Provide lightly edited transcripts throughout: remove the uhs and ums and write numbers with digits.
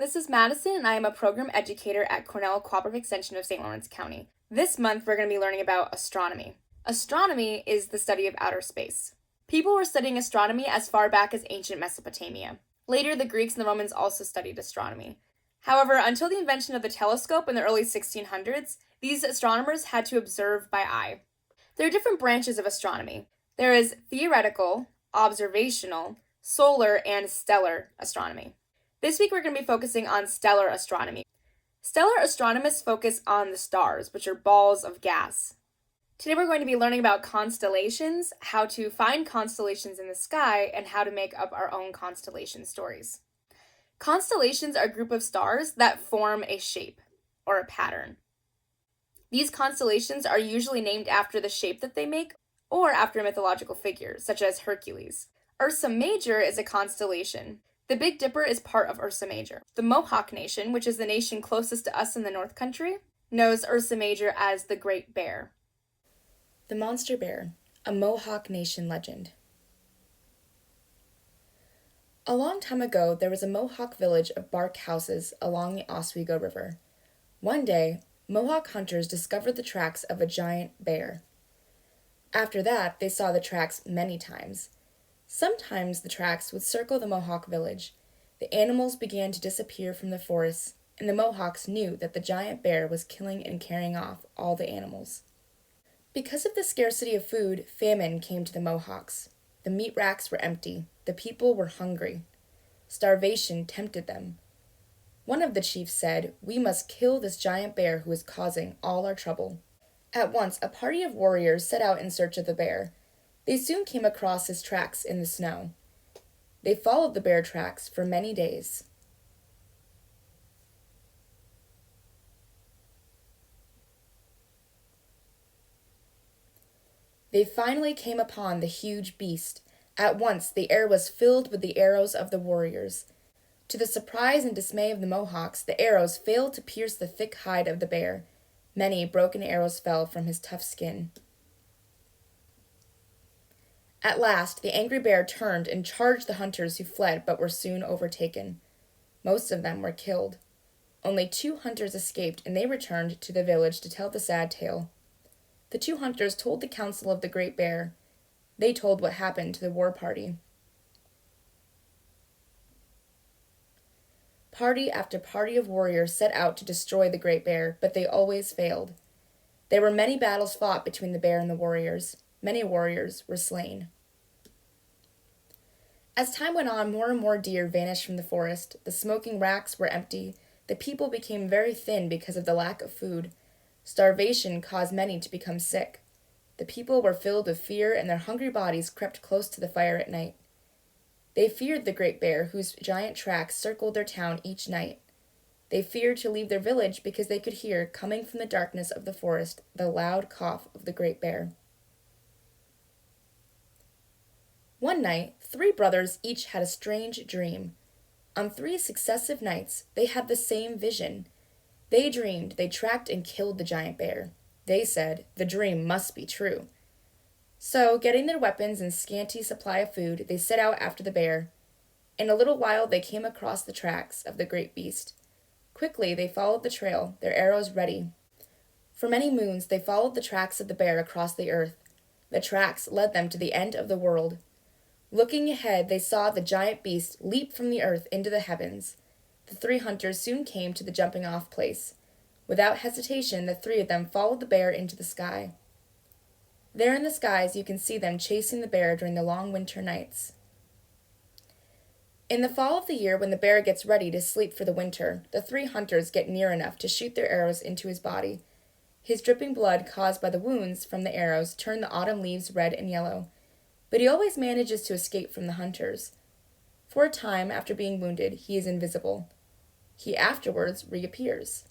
this is Madison, and I am a program educator at Cornell Cooperative Extension of St. Lawrence County. This month, we're going to be learning about astronomy. Astronomy is the study of outer space. People were studying astronomy as far back as ancient Mesopotamia. Later, the Greeks and the Romans also studied astronomy. However, until the invention of the telescope in the early 1600s, these astronomers had to observe by eye. There are different branches of astronomy. There is theoretical, observational, solar, and stellar astronomy. This week we're going to be focusing on stellar astronomy. Stellar astronomers focus on the stars, which are balls of gas. Today we're going to be learning about constellations, how to find constellations in the sky, and how to make up our own constellation stories. Constellations are a group of stars that form a shape, or a pattern. These constellations are usually named after the shape that they make, or after mythological figures, such as Hercules. Ursa Major is a constellation. The Big Dipper is part of Ursa Major. The Mohawk Nation, which is the nation closest to us in the North Country, knows Ursa Major as the Great Bear. The Monster Bear, a Mohawk Nation legend. A long time ago, there was a Mohawk village of bark houses along the Oswego River. One day, Mohawk hunters discovered the tracks of a giant bear. After that, they saw the tracks many times. Sometimes the tracks would circle the Mohawk village. The animals began to disappear from the forests, and the Mohawks knew that the giant bear was killing and carrying off all the animals. Because of the scarcity of food, famine came to the Mohawks. The meat racks were empty. The people were hungry. Starvation tempted them. One of the chiefs said, "We must kill this giant bear who is causing all our trouble." At once, a party of warriors set out in search of the bear. They soon came across his tracks in the snow. They followed the bear tracks for many days. They finally came upon the huge beast. At once, the air was filled with the arrows of the warriors. To the surprise and dismay of the Mohawks, the arrows failed to pierce the thick hide of the bear. Many broken arrows fell from his tough skin. At last, the angry bear turned and charged the hunters who fled but were soon overtaken. Most of them were killed. Only 2 hunters escaped, and they returned to the village to tell the sad tale. The 2 hunters told the council of the Great Bear. They told what happened to the war party. Party after party of warriors set out to destroy the Great Bear, but they always failed. There were many battles fought between the bear and the warriors. Many warriors were slain. As time went on, more and more deer vanished from the forest. The smoking racks were empty. The people became very thin because of the lack of food. Starvation caused many to become sick. The people were filled with fear, and their hungry bodies crept close to the fire at night. They feared the Great Bear, whose giant tracks circled their town each night. They feared to leave their village because they could hear, coming from the darkness of the forest, the loud cough of the Great Bear. One night, 3 brothers each had a strange dream. On 3 successive nights, they had the same vision. They dreamed they tracked and killed the giant bear. They said, the dream must be true. So, getting their weapons and scanty supply of food, they set out after the bear. In a little while, they came across the tracks of the great beast. Quickly, they followed the trail, their arrows ready. For many moons, they followed the tracks of the bear across the earth. The tracks led them to the end of the world. Looking ahead, they saw the giant beast leap from the earth into the heavens. The 3 hunters soon came to the jumping-off place. Without hesitation, the 3 of them followed the bear into the sky. There in the skies, you can see them chasing the bear during the long winter nights. In the fall of the year, when the bear gets ready to sleep for the winter, the 3 hunters get near enough to shoot their arrows into his body. His dripping blood caused by the wounds from the arrows turn the autumn leaves red and yellow, but he always manages to escape from the hunters. For a time after being wounded, he is invisible. He afterwards reappears.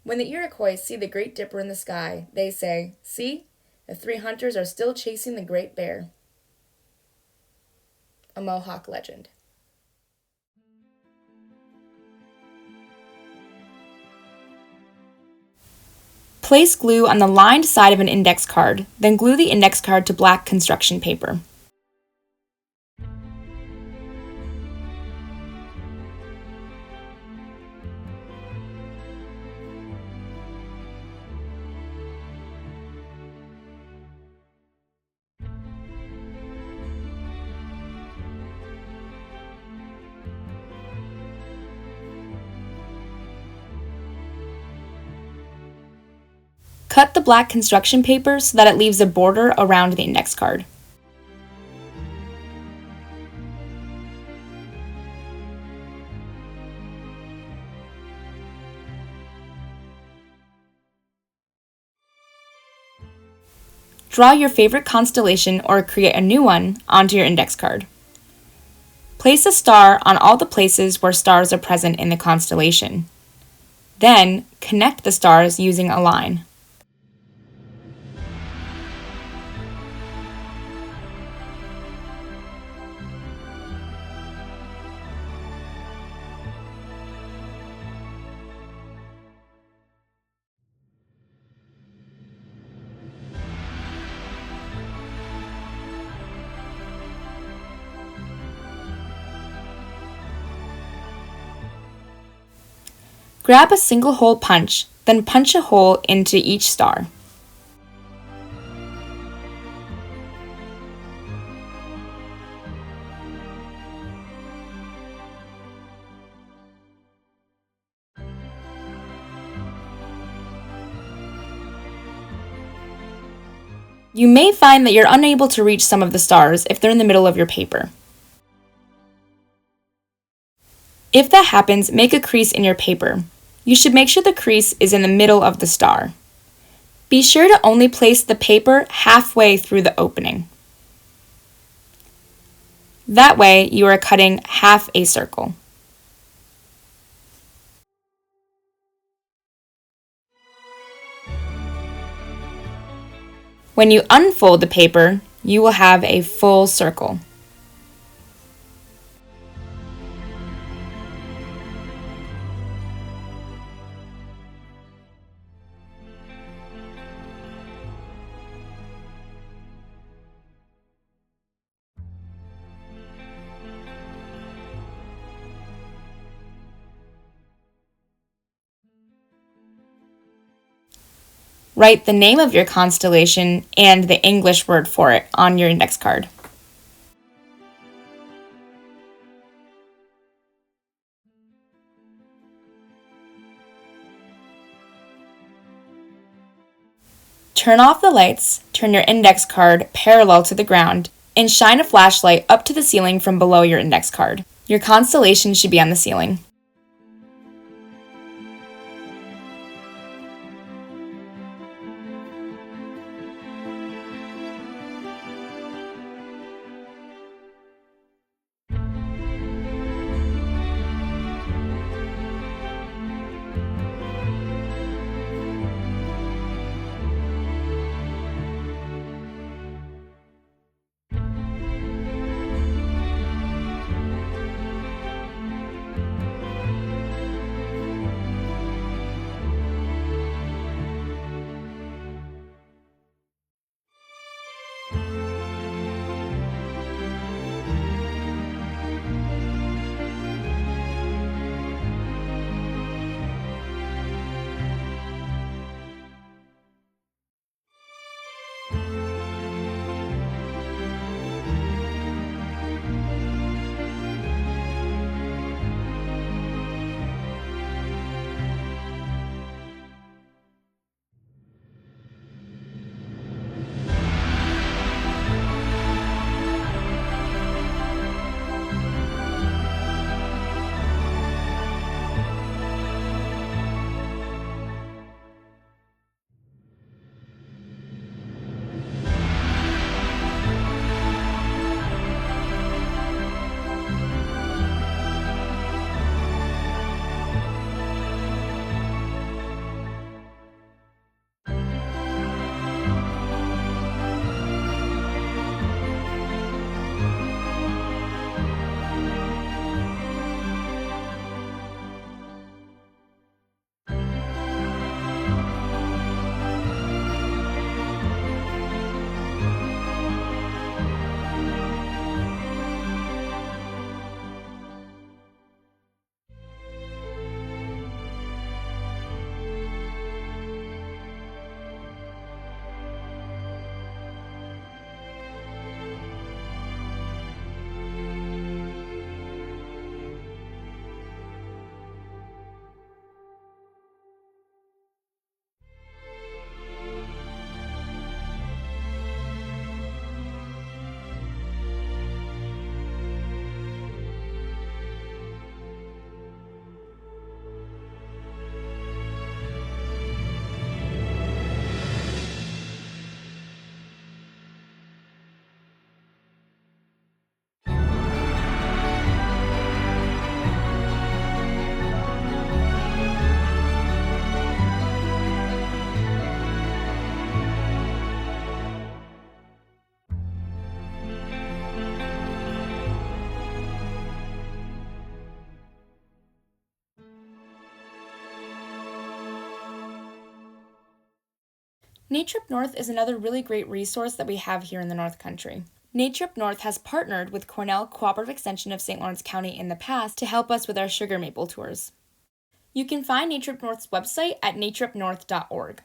When the Iroquois see the Great Dipper in the sky, they say, "See, the 3 hunters are still chasing the Great Bear." A Mohawk legend. Place glue on the lined side of an index card, then glue the index card to black construction paper. Cut the black construction paper so that it leaves a border around the index card. Draw your favorite constellation or create a new one onto your index card. Place a star on all the places where stars are present in the constellation. Then, connect the stars using a line. Grab a single hole punch, then punch a hole into each star. You may find that you're unable to reach some of the stars if they're in the middle of your paper. If that happens, make a crease in your paper. You should make sure the crease is in the middle of the star. Be sure to only place the paper halfway through the opening. That way, you are cutting half a circle. When you unfold the paper, you will have a full circle. Write the name of your constellation and the English word for it on your index card. Turn off the lights, turn your index card parallel to the ground, and shine a flashlight up to the ceiling from below your index card. Your constellation should be on the ceiling. Nature Up North is another really great resource that we have here in the North Country. Nature Up North has partnered with Cornell Cooperative Extension of St. Lawrence County in the past to help us with our sugar maple tours. You can find Nature Up North's website at natureupnorth.org.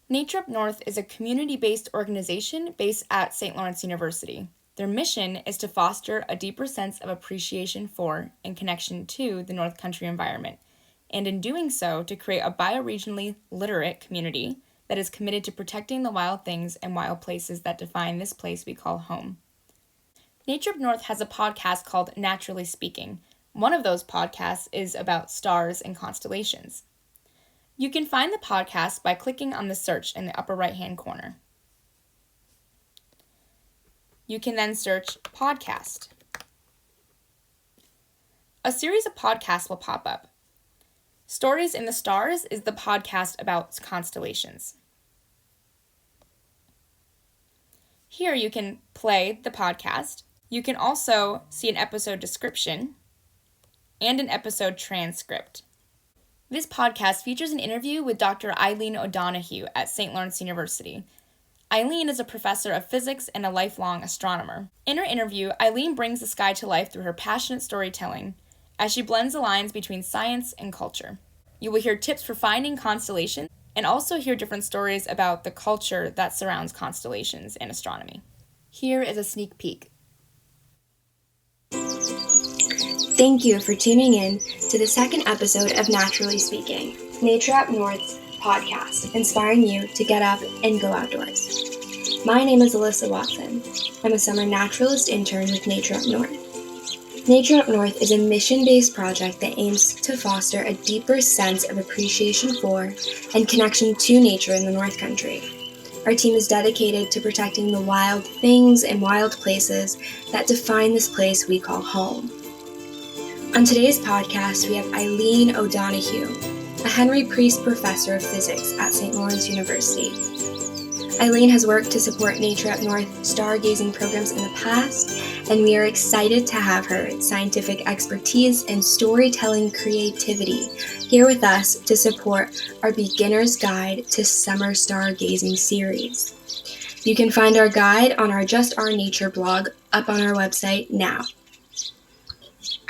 Nature Up North is a community-based organization based at St. Lawrence University. Their mission is to foster a deeper sense of appreciation for and connection to the North Country environment, and in doing so, to create a bioregionally literate community that is committed to protecting the wild things and wild places that define this place we call home. Nature Up North has a podcast called Naturally Speaking. One of those podcasts is about stars and constellations. You can find the podcast by clicking on the search in the upper right-hand corner. You can then search podcast. A series of podcasts will pop up. Stories in the Stars is the podcast about constellations. Here you can play the podcast. You can also see an episode description and an episode transcript. This podcast features an interview with Dr. Eileen O'Donoghue at St. Lawrence University. Eileen is a professor of physics and a lifelong astronomer. In her interview, Eileen brings the sky to life through her passionate storytelling as she blends the lines between science and culture. You will hear tips for finding constellations and also hear different stories about the culture that surrounds constellations and astronomy. Here is a sneak peek. Thank you for tuning in to the second episode of Naturally Speaking, Nature Up North's podcast, inspiring you to get up and go outdoors. My name is Alyssa Watson. I'm a summer naturalist intern with Nature Up North. Nature Up North is a mission-based project that aims to foster a deeper sense of appreciation for and connection to nature in the North Country. Our team is dedicated to protecting the wild things and wild places that define this place we call home. On today's podcast, we have Eileen O'Donoghue, a Henry Priest Professor of Physics at St. Lawrence University. Eileen has worked to support Nature Up North stargazing programs in the past, and we are excited to have her scientific expertise and storytelling creativity here with us to support our Beginner's Guide to Summer Stargazing series. You can find our guide on our Just Our Nature blog up on our website now.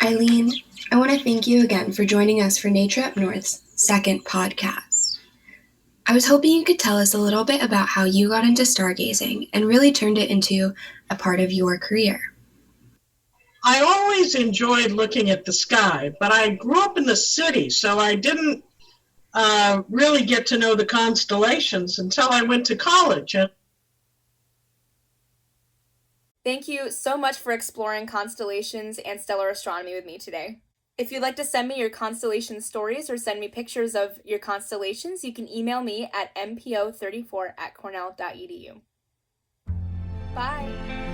Eileen, I want to thank you again for joining us for Nature Up North's second podcast. I was hoping you could tell us a little bit about how you got into stargazing and really turned it into a part of your career. I always enjoyed looking at the sky, but I grew up in the city, so I didn't really get to know the constellations until I went to college. Thank you so much for exploring constellations and stellar astronomy with me today. If you'd like to send me your constellation stories or send me pictures of your constellations, you can email me at mpo34@cornell.edu. Bye!